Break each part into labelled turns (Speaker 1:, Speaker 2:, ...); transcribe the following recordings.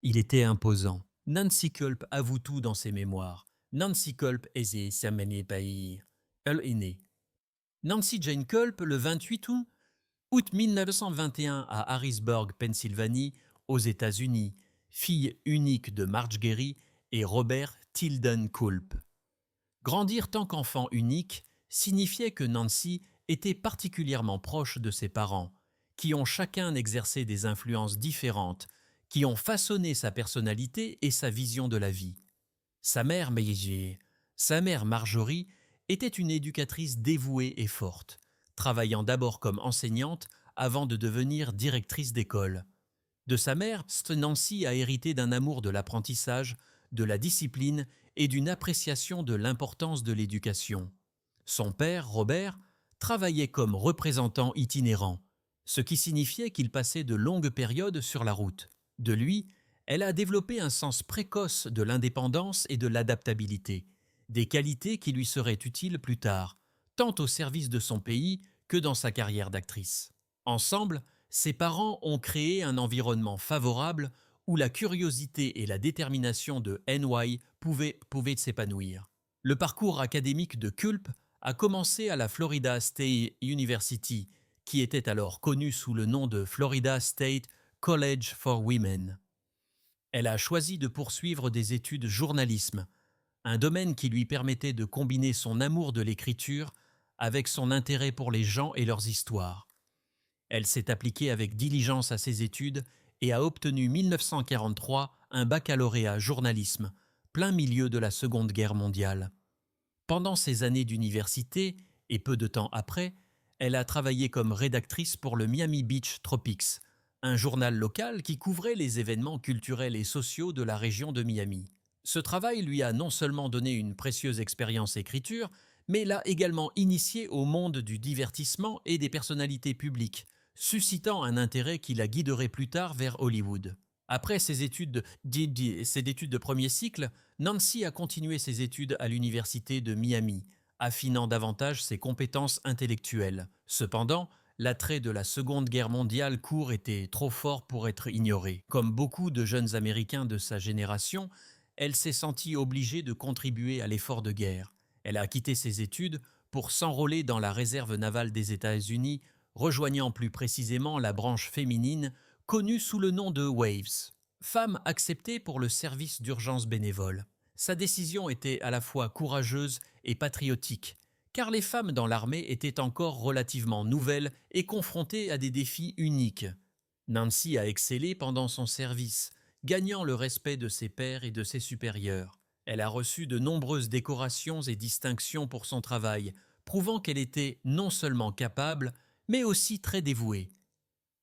Speaker 1: Il était imposant. Nancy Culp avoue tout dans ses mémoires. Nancy Culp est Samani Pays. Elle est née. Nancy Jane Culp, le 28 août 1921 à Harrisburg, Pennsylvanie, aux États-Unis, fille unique de Marge et Robert Tilden Culp. Grandir tant qu'enfant unique signifiait que Nancy était particulièrement proche de ses parents, qui ont chacun exercé des influences différentes, qui ont façonné sa personnalité et sa vision de la vie. Sa mère, sa mère Marjorie, était une éducatrice dévouée et forte, travaillant d'abord comme enseignante avant de devenir directrice d'école. De sa mère, Nancy a hérité d'un amour de l'apprentissage, de la discipline et d'une appréciation de l'importance de l'éducation. Son père, Robert, travaillait comme représentant itinérant, ce qui signifiait qu'il passait de longues périodes sur la route. De lui, elle a développé un sens précoce de l'indépendance et de l'adaptabilité, des qualités qui lui seraient utiles plus tard, tant au service de son pays que dans sa carrière d'actrice. Ensemble, ses parents ont créé un environnement favorable où la curiosité et la détermination de NY pouvaient s'épanouir. Le parcours académique de Culp a commencé à la Florida State University, qui était alors connue sous le nom de Florida State College for Women. Elle a choisi de poursuivre des études journalisme, un domaine qui lui permettait de combiner son amour de l'écriture avec son intérêt pour les gens et leurs histoires. Elle s'est appliquée avec diligence à ses études et a obtenu 1943 un baccalauréat journalisme, plein milieu de la Seconde Guerre mondiale. Pendant ses années d'université, et peu de temps après, elle a travaillé comme rédactrice pour le Miami Beach Tropics, un journal local qui couvrait les événements culturels et sociaux de la région de Miami. Ce travail lui a non seulement donné une précieuse expérience écriture, mais l'a également initié au monde du divertissement et des personnalités publiques, suscitant un intérêt qui la guiderait plus tard vers Hollywood. Après ses études de premier cycle, Nancy a continué ses études à l'université de Miami, affinant davantage ses compétences intellectuelles. Cependant, l'attrait de la Seconde Guerre mondiale court était trop fort pour être ignoré. Comme beaucoup de jeunes Américains de sa génération, elle s'est sentie obligée de contribuer à l'effort de guerre. Elle a quitté ses études pour s'enrôler dans la réserve navale des États-Unis, rejoignant plus précisément la branche féminine connue sous le nom de Waves. Femme acceptée pour le service d'urgence bénévole. Sa décision était à la fois courageuse et patriotique, car les femmes dans l'armée étaient encore relativement nouvelles et confrontées à des défis uniques. Nancy a excellé pendant son service, gagnant le respect de ses pairs et de ses supérieurs. Elle a reçu de nombreuses décorations et distinctions pour son travail, prouvant qu'elle était non seulement capable, mais aussi très dévouée.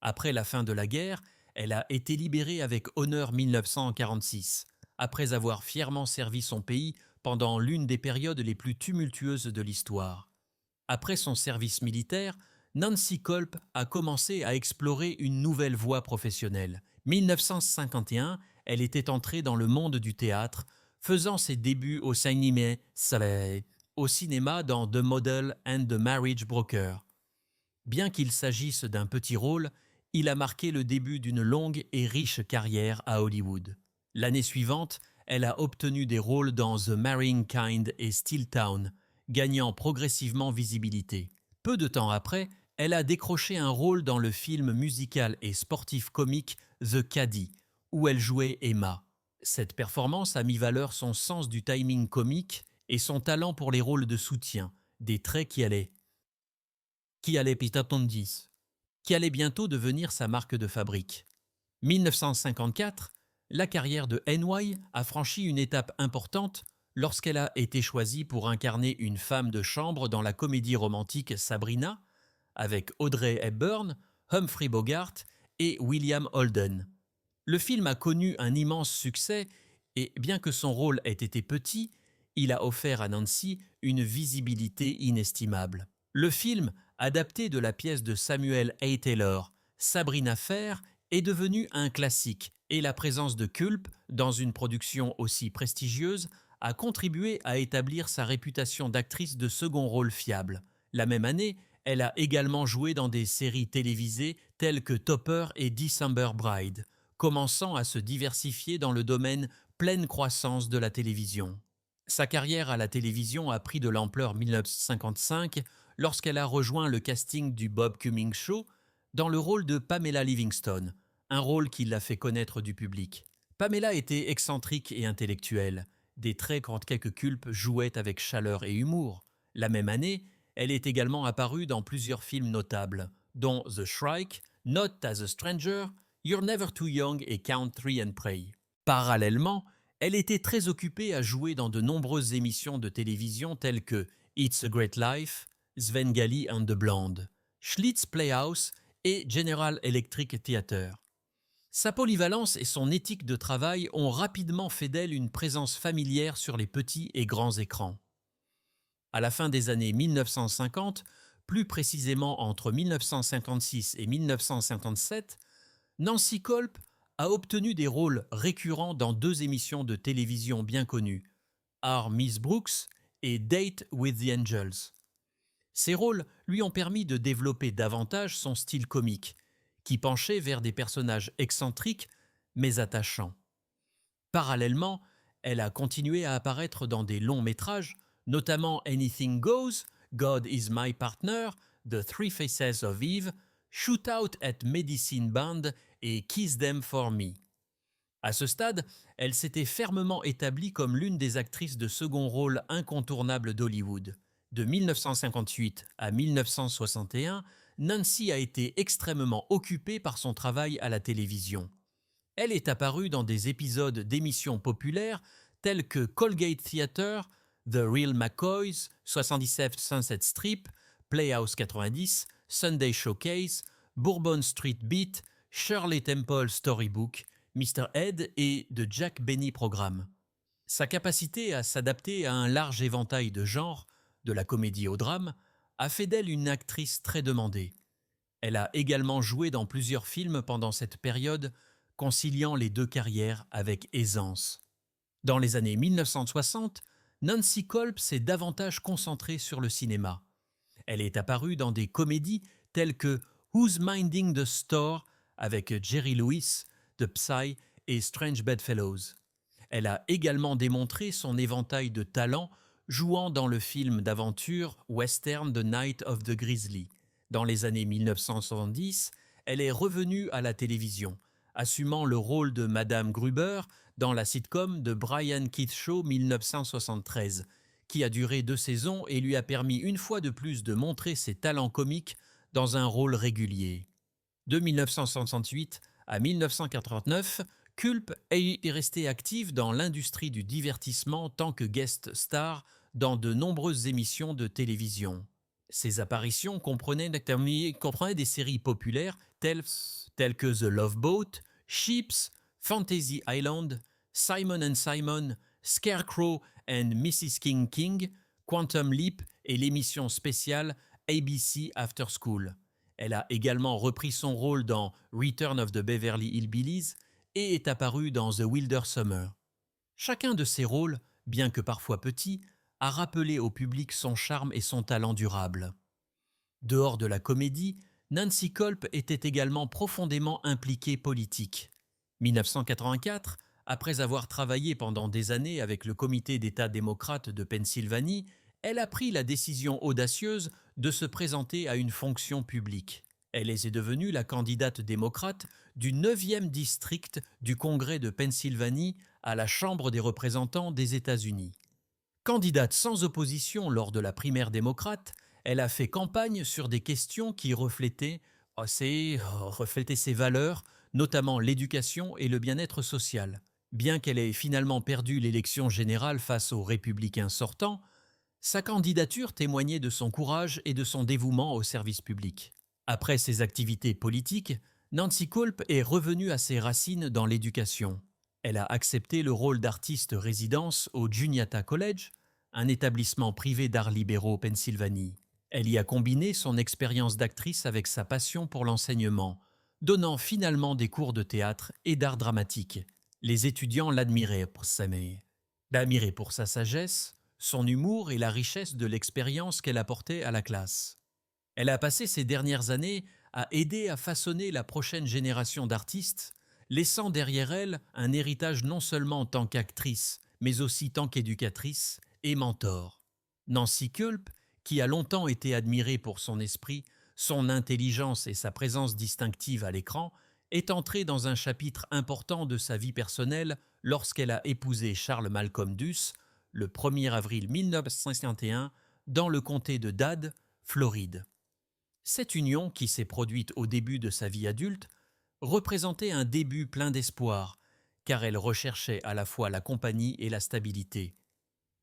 Speaker 1: Après la fin de la guerre, elle a été libérée avec honneur 1946, après avoir fièrement servi son pays pendant l'une des périodes les plus tumultueuses de l'histoire. Après son service militaire, Nancy Culp a commencé à explorer une nouvelle voie professionnelle. 1951, elle était entrée dans le monde du théâtre, faisant ses débuts au cinéma dans The Model and the Marriage Broker. Bien qu'il s'agisse d'un petit rôle, il a marqué le début d'une longue et riche carrière à Hollywood. L'année suivante, elle a obtenu des rôles dans The Marrying Kind et Steel Town, gagnant progressivement visibilité. Peu de temps après, elle a décroché un rôle dans le film musical et sportif comique The Caddy, où elle jouait Emma. Cette performance a mis valeur son sens du timing comique et son talent pour les rôles de soutien, des traits qui allait bientôt devenir sa marque de fabrique. 1954, la carrière de NY a franchi une étape importante lorsqu'elle a été choisie pour incarner une femme de chambre dans la comédie romantique Sabrina, avec Audrey Hepburn, Humphrey Bogart et William Holden. Le film a connu un immense succès et, bien que son rôle ait été petit, il a offert à Nancy une visibilité inestimable. Le film, adapté de la pièce de Samuel A. Taylor, Sabrina Fair, est devenu un classique et la présence de Culp dans une production aussi prestigieuse a contribué à établir sa réputation d'actrice de second rôle fiable. La même année, elle a également joué dans des séries télévisées telles que Topper et December Bride, commençant à se diversifier dans le domaine pleine croissance de la télévision. Sa carrière à la télévision a pris de l'ampleur en 1955 lorsqu'elle a rejoint le casting du Bob Cummings Show dans le rôle de Pamela Livingston, un rôle qui l'a fait connaître du public. Pamela était excentrique et intellectuelle, des traits quand quelques culpes jouaient avec chaleur et humour. La même année, elle est également apparue dans plusieurs films notables, dont The Shrike, Not as a Stranger, You're Never Too Young et Count Three and Pray. Parallèlement, elle était très occupée à jouer dans de nombreuses émissions de télévision telles que It's a Great Life, Svengali and the Blonde, Schlitz Playhouse et General Electric Theater. Sa polyvalence et son éthique de travail ont rapidement fait d'elle une présence familière sur les petits et grands écrans. À la fin des années 1950, plus précisément entre 1956 et 1957, Nancy Kolb a obtenu des rôles récurrents dans deux émissions de télévision bien connues, Are Miss Brooks et Date with the Angels. Ces rôles lui ont permis de développer davantage son style comique, qui penchait vers des personnages excentriques mais attachants. Parallèlement, elle a continué à apparaître dans des longs métrages, notamment Anything Goes, God is My Partner, The Three Faces of Eve, Shootout at Medicine Band et Kiss Them for Me. À ce stade, elle s'était fermement établie comme l'une des actrices de second rôle incontournables d'Hollywood. De 1958 à 1961, Nancy a été extrêmement occupée par son travail à la télévision. Elle est apparue dans des épisodes d'émissions populaires tels que Colgate Theater, The Real McCoys, 77 Sunset Strip, Playhouse 90, Sunday Showcase, Bourbon Street Beat, Shirley Temple Storybook, Mr. Ed et The Jack Benny Program. Sa capacité à s'adapter à un large éventail de genres, de la comédie au drame, a fait d'elle une actrice très demandée. Elle a également joué dans plusieurs films pendant cette période, conciliant les deux carrières avec aisance. Dans les années 1960, Nancy Kolb s'est davantage concentrée sur le cinéma. Elle est apparue dans des comédies telles que Who's Minding the Store avec Jerry Lewis, The Psy et Strange Bedfellows. Elle a également démontré son éventail de talents jouant dans le film d'aventure western The Night of the Grizzly. Dans les années 1970, elle est revenue à la télévision, assumant le rôle de Madame Gruber dans la sitcom de Brian Keith Show 1973, qui a duré 2 saisons et lui a permis une fois de plus de montrer ses talents comiques dans un rôle régulier. De 1968 à 1989, Kulp est restée active dans l'industrie du divertissement tant que guest star dans de nombreuses émissions de télévision. Ses apparitions comprenaient des séries populaires telles que The Love Boat, Sheeps, Fantasy Island, Simon and Simon, Scarecrow and Mrs. King King, Quantum Leap et l'émission spéciale ABC After School. Elle a également repris son rôle dans Return of the Beverly Hillbillies et est apparue dans The Wilder Summer. Chacun de ces rôles, bien que parfois petits, a rappelé au public son charme et son talent durable. Dehors de la comédie, Nancy Kolb était également profondément impliquée politique. 1984, après avoir travaillé pendant des années avec le comité d'État démocrate de Pennsylvanie, elle a pris la décision audacieuse de se présenter à une fonction publique. Elle est devenue la candidate démocrate du 9e district du Congrès de Pennsylvanie à la Chambre des représentants des États-Unis. Candidate sans opposition lors de la primaire démocrate, elle a fait campagne sur des questions qui reflétaient ses valeurs, notamment l'éducation et le bien-être social. Bien qu'elle ait finalement perdu l'élection générale face aux républicains sortants, sa candidature témoignait de son courage et de son dévouement au service public. Après ses activités politiques, Nancy Kolb est revenue à ses racines dans l'éducation. Elle a accepté le rôle d'artiste résidence au Juniata College, un établissement privé d'arts libéraux Pennsylvanie. Elle y a combiné son expérience d'actrice avec sa passion pour l'enseignement, donnant finalement des cours de théâtre et d'art dramatique. Les étudiants l'admiraient pour sa sagesse, son humour et la richesse de l'expérience qu'elle apportait à la classe. Elle a passé ces dernières années à aider à façonner la prochaine génération d'artistes laissant derrière elle un héritage non seulement en tant qu'actrice, mais aussi tant qu'éducatrice et mentor. Nancy Kulp, qui a longtemps été admirée pour son esprit, son intelligence et sa présence distinctive à l'écran, est entrée dans un chapitre important de sa vie personnelle lorsqu'elle a épousé Charles Malcolm Duss le 1er avril 1951 dans le comté de Dade, Floride. Cette union, qui s'est produite au début de sa vie adulte, représentait un début plein d'espoir, car elle recherchait à la fois la compagnie et la stabilité.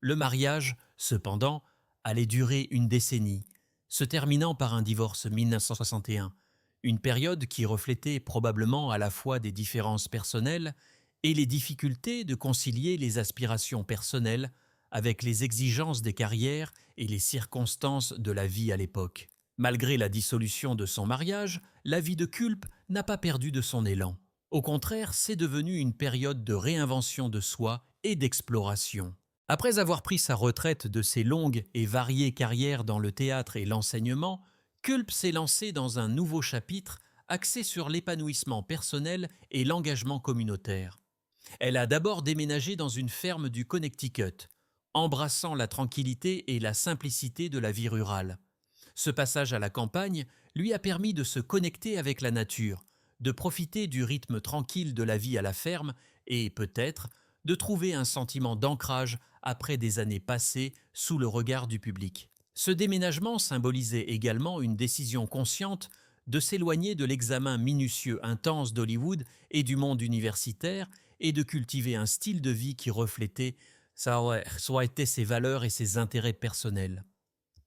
Speaker 1: Le mariage, cependant, allait durer une décennie, se terminant par un divorce 1961, une période qui reflétait probablement à la fois des différences personnelles et les difficultés de concilier les aspirations personnelles avec les exigences des carrières et les circonstances de la vie à l'époque. Malgré la dissolution de son mariage, la vie de Kulp n'a pas perdu de son élan. Au contraire, c'est devenu une période de réinvention de soi et d'exploration. Après avoir pris sa retraite de ses longues et variées carrières dans le théâtre et l'enseignement, Kulp s'est lancée dans un nouveau chapitre axé sur l'épanouissement personnel et l'engagement communautaire. Elle a d'abord déménagé dans une ferme du Connecticut, embrassant la tranquillité et la simplicité de la vie rurale. Ce passage à la campagne lui a permis de se connecter avec la nature, de profiter du rythme tranquille de la vie à la ferme et, peut-être, de trouver un sentiment d'ancrage après des années passées sous le regard du public. Ce déménagement symbolisait également une décision consciente de s'éloigner de l'examen minutieux intense d'Hollywood et du monde universitaire et de cultiver un style de vie qui reflétait soit ses valeurs et ses intérêts personnels.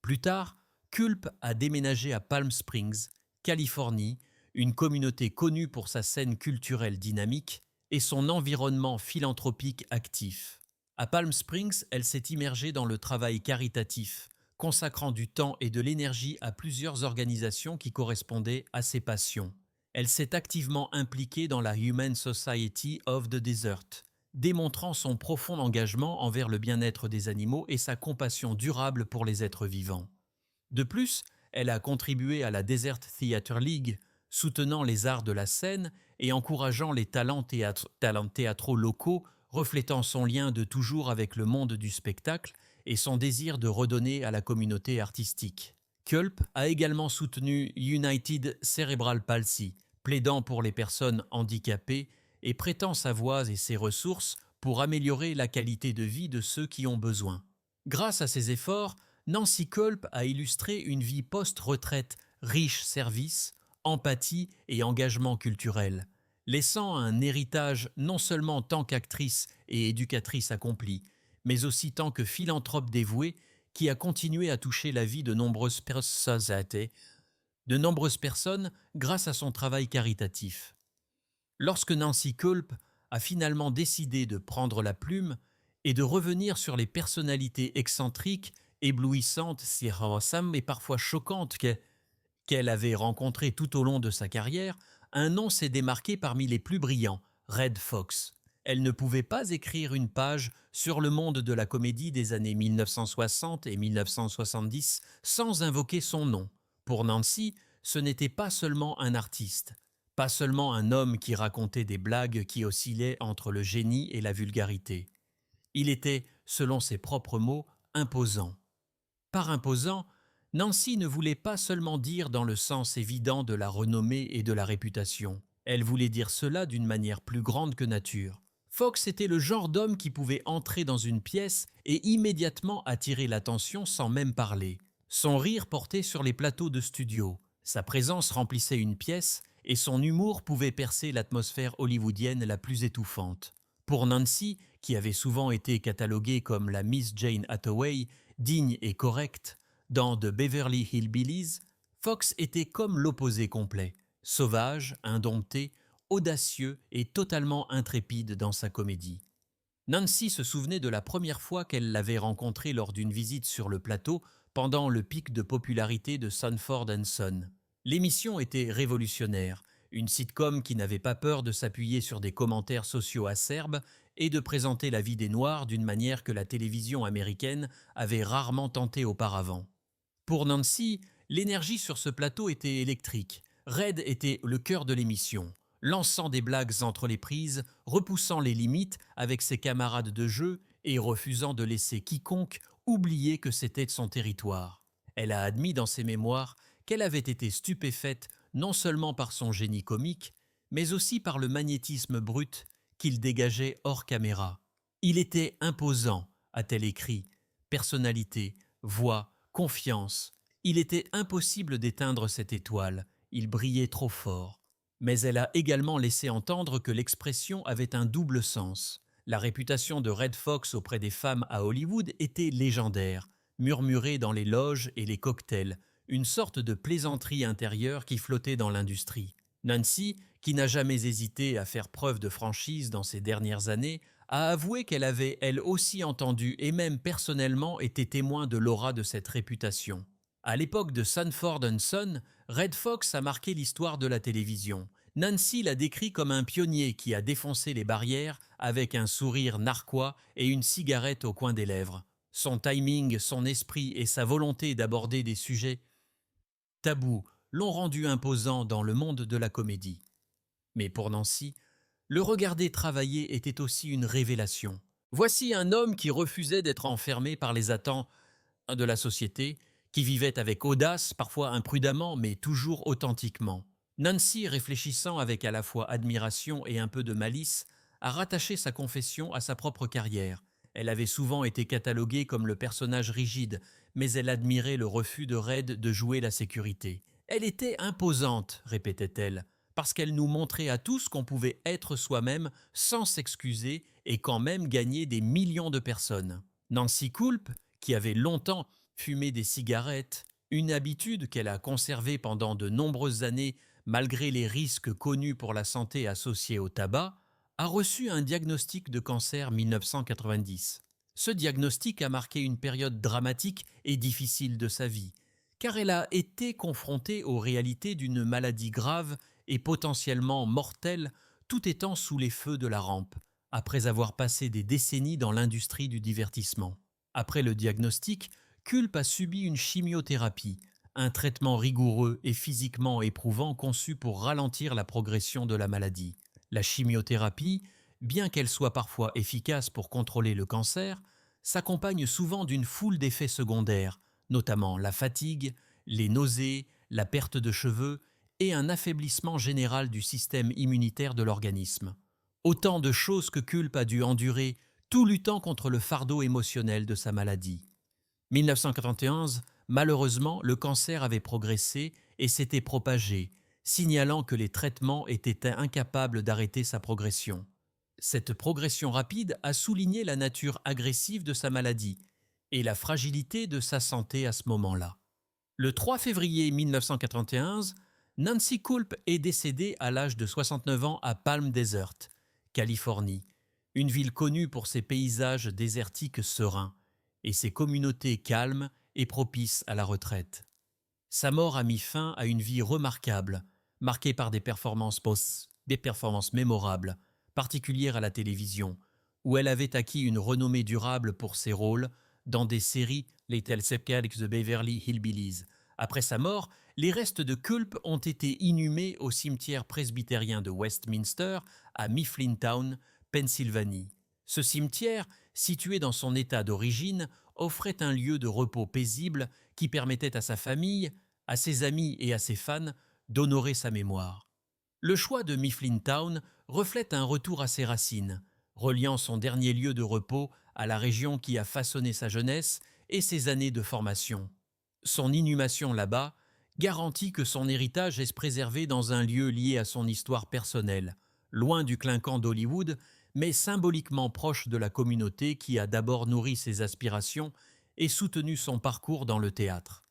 Speaker 1: Plus tard, Kulp a déménagé à Palm Springs, Californie, une communauté connue pour sa scène culturelle dynamique et son environnement philanthropique actif. À Palm Springs, elle s'est immergée dans le travail caritatif, consacrant du temps et de l'énergie à plusieurs organisations qui correspondaient à ses passions. Elle s'est activement impliquée dans la Humane Society of the Desert, démontrant son profond engagement envers le bien-être des animaux et sa compassion durable pour les êtres vivants. De plus, elle a contribué à la Desert Theatre League, soutenant les arts de la scène et encourageant les talents théâtraux locaux, reflétant son lien de toujours avec le monde du spectacle et son désir de redonner à la communauté artistique. Kulp a également soutenu United Cerebral Palsy, plaidant pour les personnes handicapées et prêtant sa voix et ses ressources pour améliorer la qualité de vie de ceux qui ont besoin. Grâce à ses efforts, Nancy Kulp a illustré une vie post-retraite riche services, empathie et engagement culturel, laissant un héritage non seulement en tant qu'actrice et éducatrice accomplie, mais aussi tant que philanthrope dévouée qui a continué à toucher la vie de nombreuses personnes grâce à son travail caritatif. Lorsque Nancy Kulp a finalement décidé de prendre la plume et de revenir sur les personnalités excentriques, éblouissantes, et parfois choquantes qu'elle avait rencontrées tout au long de sa carrière, un nom s'est démarqué parmi les plus brillants, Redd Foxx. Elle ne pouvait pas écrire une page sur le monde de la comédie des années 1960 et 1970 sans invoquer son nom. Pour Nancy, ce n'était pas seulement un artiste, pas seulement un homme qui racontait des blagues qui oscillaient entre le génie et la vulgarité. Il était, selon ses propres mots, imposant. Par imposant, Nancy ne voulait pas seulement dire dans le sens évident de la renommée et de la réputation. Elle voulait dire cela d'une manière plus grande que nature. Fox était le genre d'homme qui pouvait entrer dans une pièce et immédiatement attirer l'attention sans même parler. Son rire portait sur les plateaux de studio. Sa présence remplissait une pièce et son humour pouvait percer l'atmosphère hollywoodienne la plus étouffante. Pour Nancy, qui avait souvent été cataloguée comme la Miss Jane Hathaway, digne et correcte, dans The Beverly Hillbillies, Fox était comme l'opposé complet, sauvage, indompté, audacieux et totalement intrépide dans sa comédie. Nancy se souvenait de la première fois qu'elle l'avait rencontré lors d'une visite sur le plateau pendant le pic de popularité de Sanford & Son. L'émission était révolutionnaire, une sitcom qui n'avait pas peur de s'appuyer sur des commentaires sociaux acerbes et de présenter la vie des Noirs d'une manière que la télévision américaine avait rarement tenté auparavant. Pour Nancy, l'énergie sur ce plateau était électrique. Redd était le cœur de l'émission. lançant des blagues entre les prises, repoussant les limites avec ses camarades de jeu et refusant de laisser quiconque oublier que c'était son territoire. Elle a admis dans ses mémoires qu'elle avait été stupéfaite non seulement par son génie comique, mais aussi par le magnétisme brut qu'il dégageait hors caméra. Il était imposant, a-t-elle écrit, personnalité, voix, confiance. Il était impossible d'éteindre cette étoile, il brillait trop fort. Mais elle a également laissé entendre que l'expression avait un double sens. La réputation de Red Fox auprès des femmes à Hollywood était légendaire, murmurée dans les loges et les cocktails, une sorte de plaisanterie intérieure qui flottait dans l'industrie. Nancy, qui n'a jamais hésité à faire preuve de franchise dans ces dernières années, a avoué qu'elle avait elle aussi entendu et même personnellement été témoin de l'aura de cette réputation. À l'époque de Sanford and Son, Red Fox a marqué l'histoire de la télévision. Nancy l'a décrit comme un pionnier qui a défoncé les barrières avec un sourire narquois et une cigarette au coin des lèvres. Son timing, son esprit et sa volonté d'aborder des sujets tabous l'ont rendu imposant dans le monde de la comédie. Mais pour Nancy, le regarder travailler était aussi une révélation. Voici un homme qui refusait d'être enfermé par les attentes de la société, qui vivait avec audace, parfois imprudemment, mais toujours authentiquement. Nancy, réfléchissant avec à la fois admiration et un peu de malice, a rattaché sa confession à sa propre carrière. Elle avait souvent été cataloguée comme le personnage rigide, mais elle admirait le refus de Red de jouer la sécurité. Elle était imposante, répétait-elle, parce qu'elle nous montrait à tous qu'on pouvait être soi-même sans s'excuser et quand même gagner des millions de personnes. Nancy Kulp, qui avait longtemps fumé des cigarettes, une habitude qu'elle a conservée pendant de nombreuses années malgré les risques connus pour la santé associés au tabac, a reçu un diagnostic de cancer 1990. Ce diagnostic a marqué une période dramatique et difficile de sa vie, car elle a été confrontée aux réalités d'une maladie grave et potentiellement mortelle, tout étant sous les feux de la rampe, après avoir passé des décennies dans l'industrie du divertissement. Après le diagnostic, Kulp a subi une chimiothérapie, un traitement rigoureux et physiquement éprouvant conçu pour ralentir la progression de la maladie. La chimiothérapie, bien qu'elle soit parfois efficace pour contrôler le cancer, s'accompagne souvent d'une foule d'effets secondaires, notamment la fatigue, les nausées, la perte de cheveux et un affaiblissement général du système immunitaire de l'organisme. Autant de choses que Kulp a dû endurer, tout luttant contre le fardeau émotionnel de sa maladie. 1991, malheureusement, le cancer avait progressé et s'était propagé, signalant que les traitements étaient incapables d'arrêter sa progression. Cette progression rapide a souligné la nature agressive de sa maladie et la fragilité de sa santé à ce moment-là. Le 3 février 1991, Nancy Kulp est décédée à l'âge de 69 ans à Palm Desert, Californie, une ville connue pour ses paysages désertiques sereins et ses communautés calmes et propices à la retraite. Sa mort a mis fin à une vie remarquable, marquée par des performances mémorables, particulières à la télévision, où elle avait acquis une renommée durable pour ses rôles dans des séries Little Shepherds de Beverly Hillbillies. Après sa mort, les restes de Kulp ont été inhumés au cimetière presbytérien de Westminster à Mifflintown, Pennsylvanie. Ce cimetière, situé dans son état d'origine, offrait un lieu de repos paisible qui permettait à sa famille, à ses amis et à ses fans d'honorer sa mémoire. Le choix de Mifflintown reflète un retour à ses racines, reliant son dernier lieu de repos à la région qui a façonné sa jeunesse et ses années de formation. Son inhumation là-bas garantit que son héritage est préservé dans un lieu lié à son histoire personnelle, loin du clinquant d'Hollywood, mais symboliquement proche de la communauté qui a d'abord nourri ses aspirations et soutenu son parcours dans le théâtre.